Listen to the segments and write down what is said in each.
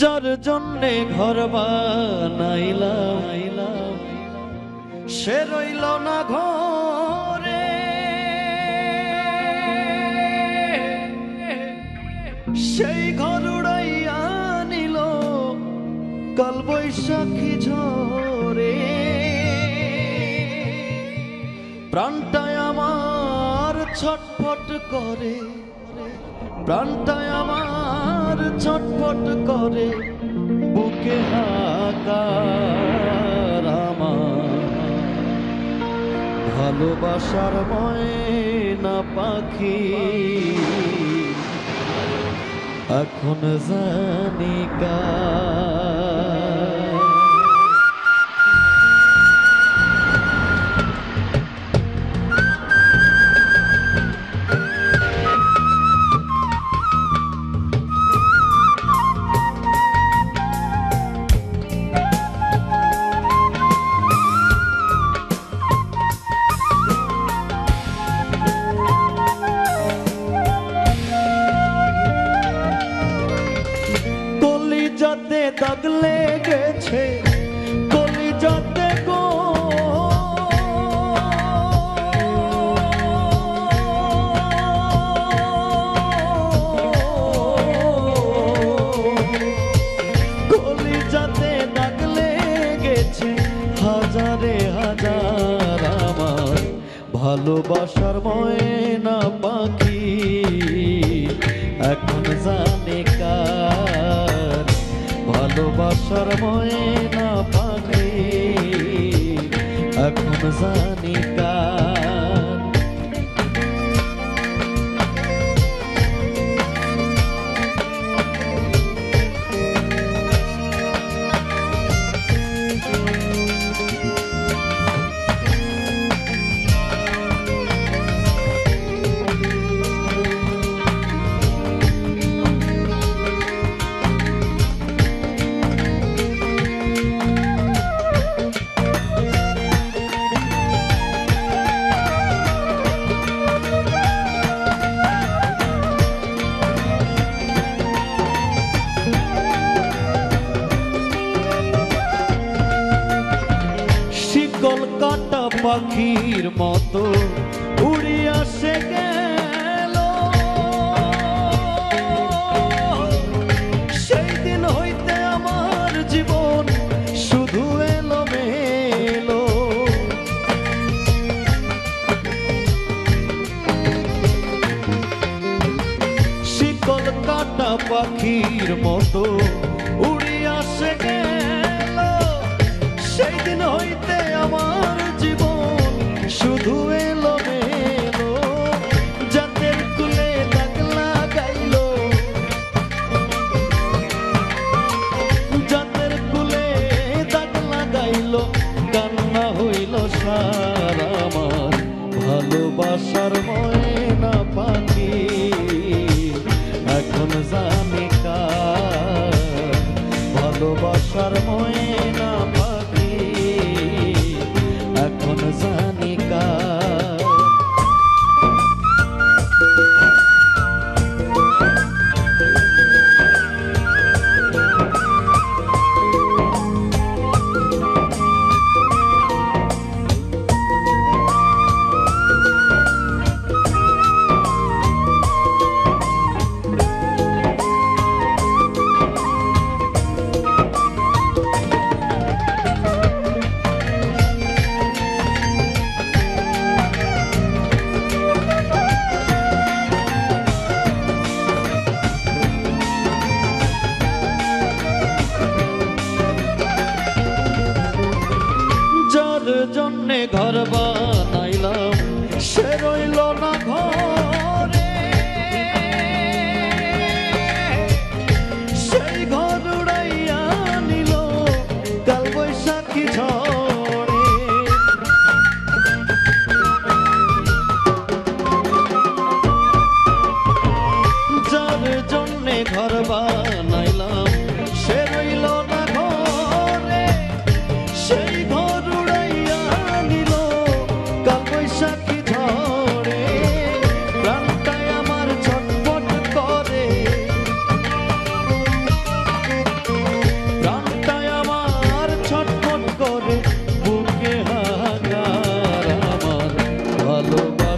যার জন্যে ঘর বানাইলাম সে রইল না ঘরে, সেই ঘর উড়াইয়া নিল কাল বৈশাখী ঝরে। প্রাণটায় আমার ছটফট করে, প্রাণটায় আমার ছটফট করে, বুকে হাহাকার আমার ভালোবাসার ময়না পাখি এখন জানি কার। কলিজাতে দাগ লেগেছে, কলিজাতে গো কলিজাতে দাগ লেগেছে, হাজারে হাজার আমার ভালোবাসার ময়না পাখি এখন জানে কার। ভালোবাসার ময়না পাখি এখন জানি কার। কলকাতা পাখির মতো উড়িয়া সে গেল, সেই দিন হইতে আমার জীবন শুধু এলোমেলো। সে কলকাতা পাখির মতো উড়িয়া সে গেল, সেই দিন হইতে আমার জীবন শুধু এলোমেলো। জাতের কুলে দাগ লাগাইল, জাতের কুলে দাগ লাগাইল, কান্না হইল সার আমার ভালোবাসার ময়না পাখি এখন জানি কার। ভালোবাসার ময়না পাখি এখন জানি কার।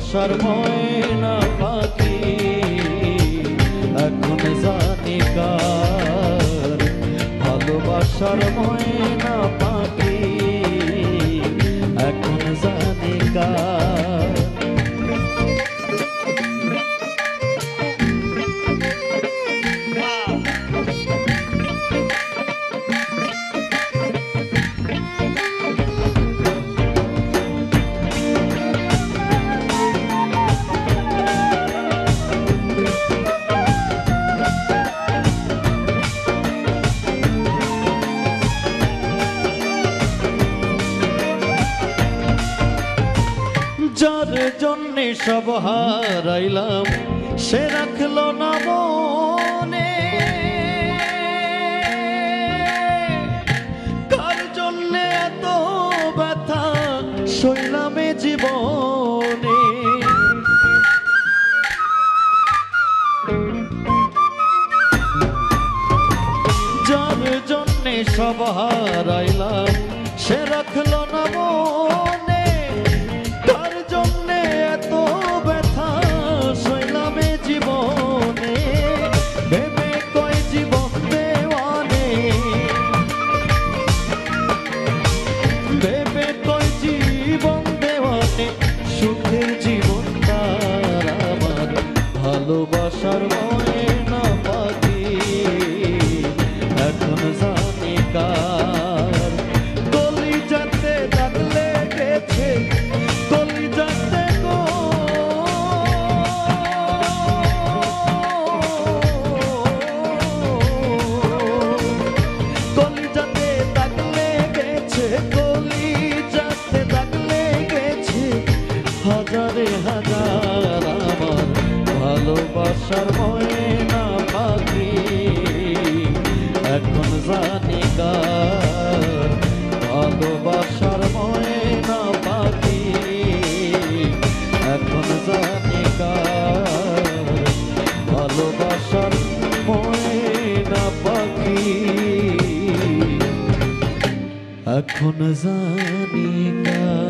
ভালোবাসার ময়না পাখি এখন জানি কার, ভালোবাসার ময়না পাখি এখন জানি কার। যার জন্যে সব হারাইলাম সে রাখলো না মনে, কার জন্যে এত ব্যথা সইলামে জীবনে। যার জন্যে সব হারাইলাম সে রাখলো না মনে, কার জন্যে এত ব্যথা সইলামে জীবনে। ভেবে কয় জীবন দেওয়ানে, ভেবে কয় জীবন দেওয়ানে, সুখের জীবন তার আমার ভালোবাসার ময়না পাখি এখন জানি কার। কলিজাতে দাগ লেগেছে, কলিজাতে গো, কলিজাতে দাগ লেগেছে, কলিজাতে দাগ লেগেছে হাজারে হাজার আমার ভালোবাসার ময়না পাখি এখন জানি কার, ভালোবাসার ময়না পাখি এখন জানি কার, ভালোবাসার ময়না পাখি এখন জানি কার।